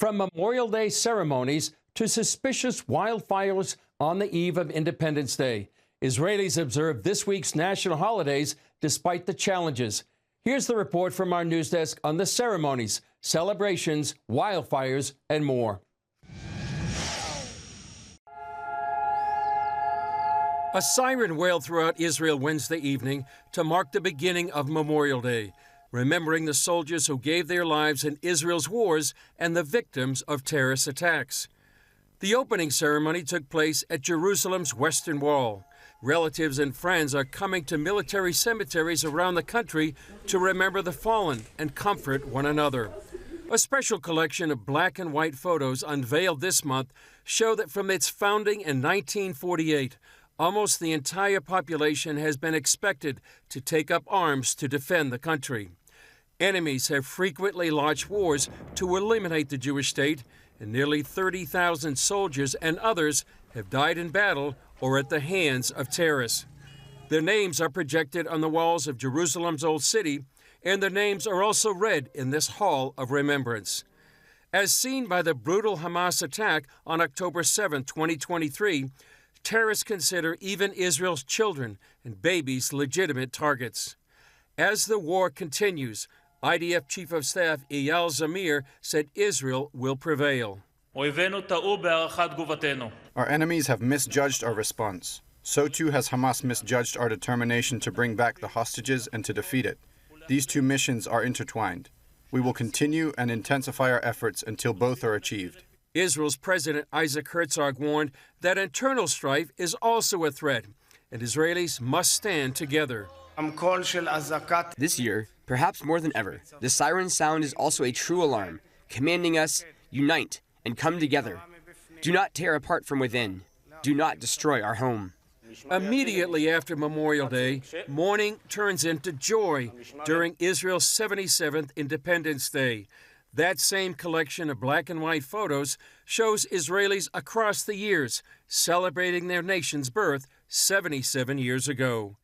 From Memorial Day ceremonies to suspicious wildfires on the eve of Independence Day, Israelis observed this week's national holidays despite the challenges. Here's the report from our news desk on the ceremonies, celebrations, wildfires, and more. A siren wailed throughout Israel Wednesday evening to mark the beginning of Memorial Day, remembering the soldiers who gave their lives in Israel's wars and the victims of terrorist attacks. The opening ceremony took place at Jerusalem's Western Wall. Relatives and friends are coming to military cemeteries around the country to remember the fallen and comfort one another. A special collection of black and white photos unveiled this month show that from its founding in 1948, almost the entire population has been expected to take up arms to defend the country. Enemies have frequently launched wars to eliminate the Jewish state, and nearly 30,000 soldiers and others have died in battle or at the hands of terrorists. Their names are projected on the walls of Jerusalem's Old City, and their names are also read in this Hall of Remembrance. As seen by the brutal Hamas attack on October 7, 2023, terrorists consider even Israel's children and babies legitimate targets. As the war continues, IDF Chief of Staff Eyal Zamir said Israel will prevail. Our enemies have misjudged our response. So too has Hamas misjudged our determination to bring back the hostages and to defeat it. These two missions are intertwined. We will continue and intensify our efforts until both are achieved. Israel's President Isaac Herzog warned that internal strife is also a threat, and Israelis must stand together. This year, perhaps more than ever, the siren sound is also a true alarm, commanding us, unite and come together. Do not tear apart from within. Do not destroy our home. Immediately after Memorial Day, mourning turns into joy during Israel's 77th Independence Day. That same collection of black and white photos shows Israelis across the years celebrating their nation's birth 77 years ago.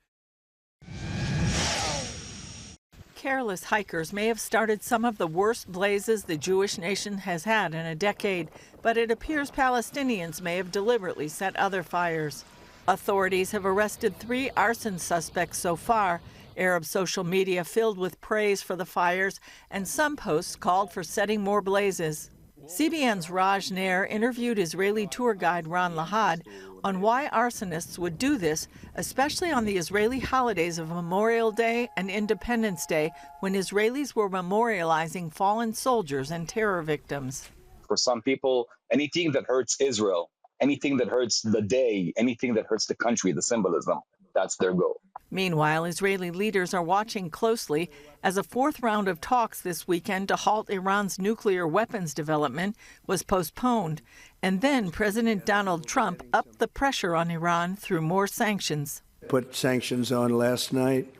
Careless hikers may have started some of the worst blazes the Jewish nation has had in a decade, but it appears Palestinians may have deliberately set other fires. Authorities have arrested 3 arson suspects so far. Arab social media filled with praise for the fires, and some posts called for setting more blazes. CBN's Raj Nair interviewed Israeli tour guide Ron Lahad on why arsonists would do this, especially on the Israeli holidays of Memorial Day and Independence Day, when Israelis were memorializing fallen soldiers and terror victims. For some people, anything that hurts Israel, anything that hurts the day, anything that hurts the country, the symbolism, that's their goal. Meanwhile, Israeli leaders are watching closely as a 4th round of talks this weekend to halt Iran's nuclear weapons development was postponed. And then President Donald Trump upped the pressure on Iran through more sanctions. Put sanctions on last night.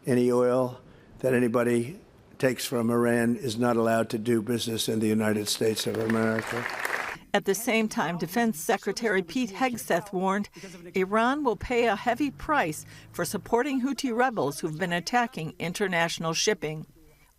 Any oil that anybody takes from Iran is not allowed to do business in the United States of America. At the same time, Defense Secretary Pete Hegseth warned Iran will pay a heavy price for supporting Houthi rebels who've been attacking international shipping.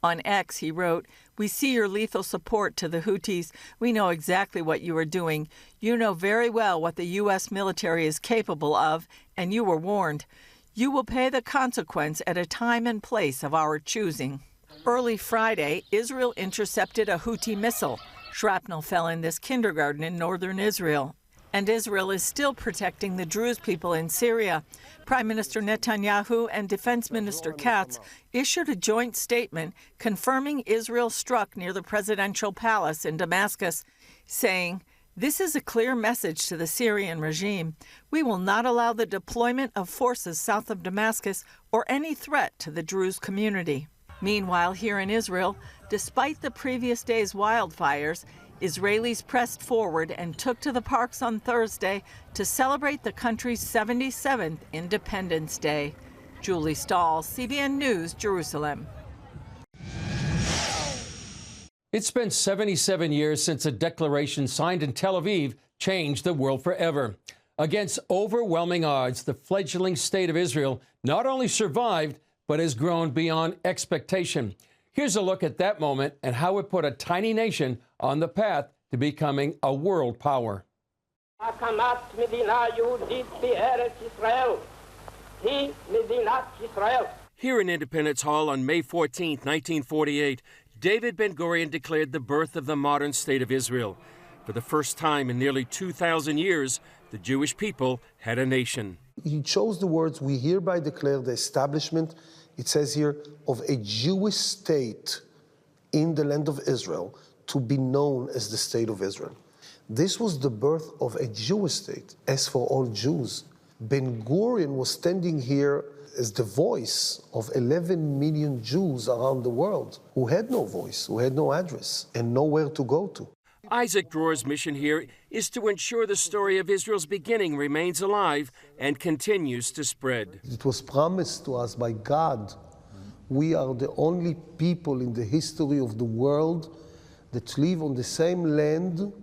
On X, he wrote, "We see your lethal support to the Houthis. We know exactly what you are doing. You know very well what the U.S. military is capable of, and you were warned. You will pay the consequence at a time and place of our choosing." Early Friday, Israel intercepted a Houthi missile. Shrapnel fell in this kindergarten in northern Israel. And Israel is still protecting the Druze people in Syria. Prime Minister Netanyahu and Defense Minister Katz issued a joint statement confirming Israel struck near the presidential palace in Damascus, saying, "This is a clear message to the Syrian regime. We will not allow the deployment of forces south of Damascus or any threat to the Druze community." Meanwhile, here in Israel, despite the previous day's wildfires, Israelis pressed forward and took to the parks on Thursday to celebrate the country's 77th Independence Day. Julie Stahl, CBN News, Jerusalem. It's been 77 years since a declaration signed in Tel Aviv changed the world forever. Against overwhelming odds, the fledgling state of Israel not only survived, but has grown beyond expectation. Here's a look at that moment and how it put a tiny nation on the path to becoming a world power. הקמת מדינה יהודית בארץ ישראל היא מדינת ישראל. Here in Independence Hall on May 14, 1948, David Ben-Gurion declared the birth of the modern state of Israel. For the first time in nearly 2,000 years, the Jewish people had a nation. He chose the words, "We hereby declare the establishment," it says here, "of a Jewish state in the land of Israel to be known as the state of Israel." This was the birth of a Jewish state, as for all Jews. Ben-Gurion was standing here as the voice of 11 million Jews around the world who had no voice, who had no address, and nowhere to go to. Isaac Dror's mission here is to ensure the story of Israel's beginning remains alive and continues to spread. It was promised to us by God. We are the only people in the history of the world that live on the same land,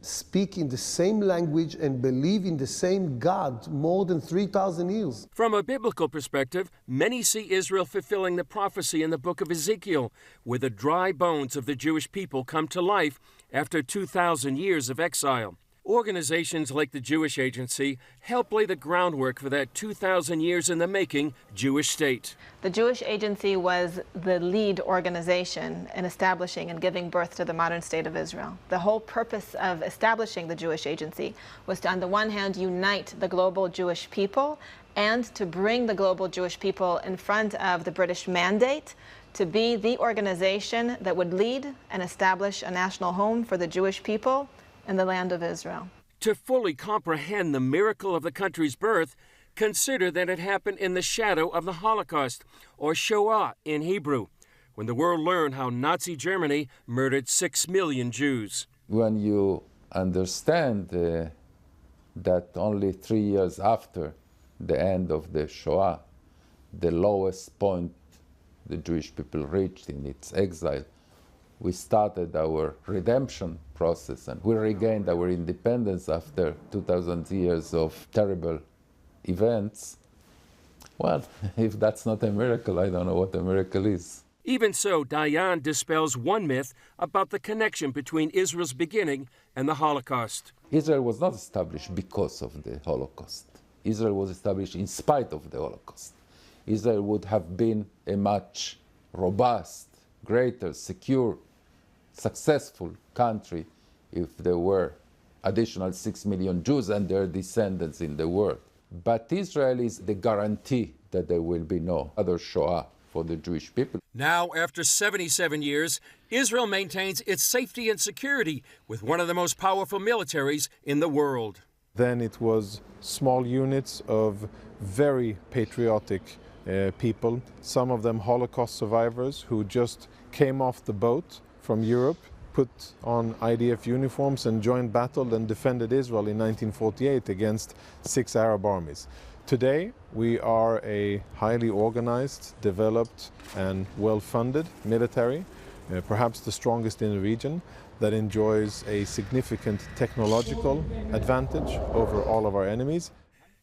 speak in the same language, and believe in the same God more than 3,000 years. From a biblical perspective, many see Israel fulfilling the prophecy in the book of Ezekiel, where the dry bones of the Jewish people come to life after 2,000 years of exile. Organizations like the Jewish Agency help lay the groundwork for that 2,000 years in the making Jewish state. The Jewish Agency was the lead organization in establishing and giving birth to the modern state of Israel. The whole purpose of establishing the Jewish Agency was to, on the one hand, unite the global Jewish people and to bring the global Jewish people in front of the British mandate to be the organization that would lead and establish a national home for the Jewish people in the land of Israel. To fully comprehend the miracle of the country's birth, consider that it happened in the shadow of the Holocaust, or Shoah in Hebrew, when the world learned how Nazi Germany murdered 6 million Jews. When you understand that only 3 years after the end of the Shoah, the lowest point the Jewish people reached in its exile, we started our redemption process and we regained our independence after 2,000 years of terrible events. Well, if that's not a miracle, I don't know what a miracle is. Even so, Dayan dispels one myth about the connection between Israel's beginning and the Holocaust. Israel was not established because of the Holocaust. Israel was established in spite of the Holocaust. Israel would have been a much robust, greater, secure, successful country if there were additional 6 million Jews and their descendants in the world. But Israel is the guarantee that there will be no other Shoah for the Jewish people. Now, after 77 years, Israel maintains its safety and security with one of the most powerful militaries in the world. Then it was small units of very patriotic people, some of them Holocaust survivors who just came off the boat from Europe, put on IDF uniforms and joined battle and defended Israel in 1948 against 6 Arab armies. Today, we are a highly organized, developed, and well-funded military, perhaps the strongest in the region, that enjoys a significant technological advantage over all of our enemies.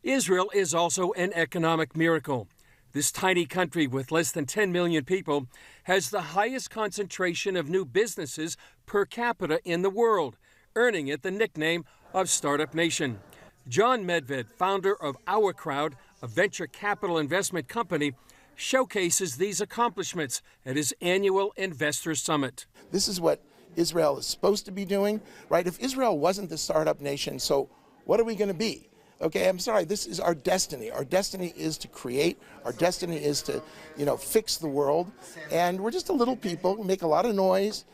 Israel is also an economic miracle. This tiny country with less than 10 million people has the highest concentration of new businesses per capita in the world, earning it the nickname of Startup Nation. John Medved, founder of Our Crowd, a venture capital investment company, showcases these accomplishments at his annual Investor Summit. This is what Israel is supposed to be doing, right? If Israel wasn't the startup nation, so what are we going to be? Okay, I'm sorry, this is our destiny. Our destiny is to create. Our destiny is to, fix the world. And we're just a little people, make a lot of noise.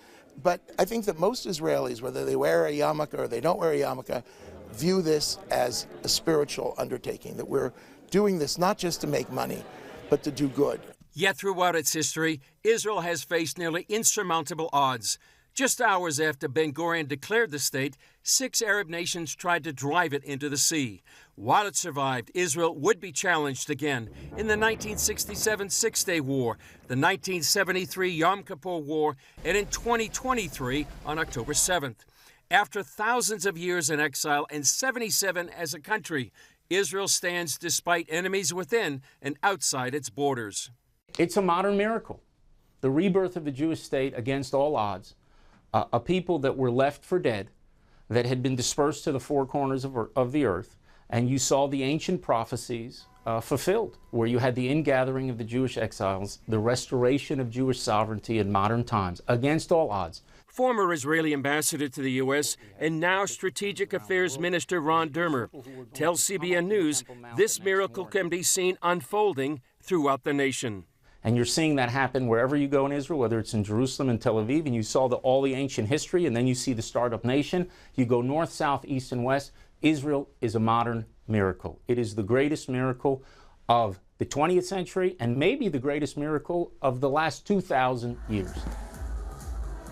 But I think that most Israelis, whether they wear a yarmulke or they don't wear a yarmulke, view this as a spiritual undertaking, that we're doing this not just to make money, but to do good. Yet throughout its history, Israel has faced nearly insurmountable odds. Just hours after Ben-Gurion declared the state, 6 Arab nations tried to drive it into the sea. While it survived, Israel would be challenged again in the 1967 Six-Day War, the 1973 Yom Kippur War, and in 2023 on October 7th. After thousands of years in exile and 77 as a country, Israel stands despite enemies within and outside its borders. It's a modern miracle. The rebirth of the Jewish state against all odds, a people that were left for dead, that had been dispersed to the four corners of the earth, and you saw the ancient prophecies fulfilled, where you had the ingathering of the Jewish exiles, the restoration of Jewish sovereignty in modern times, against all odds. Former Israeli ambassador to the U.S. and now Strategic Affairs Minister Ron Dermer tells CBN News this miracle can be seen unfolding throughout the nation. And you're seeing that happen wherever you go in Israel, whether it's in Jerusalem and Tel Aviv, and you saw all the ancient history, and then you see the startup nation. You go north, south, east, and west. Israel is a modern miracle. It is the greatest miracle of the 20th century and maybe the greatest miracle of the last 2,000 years.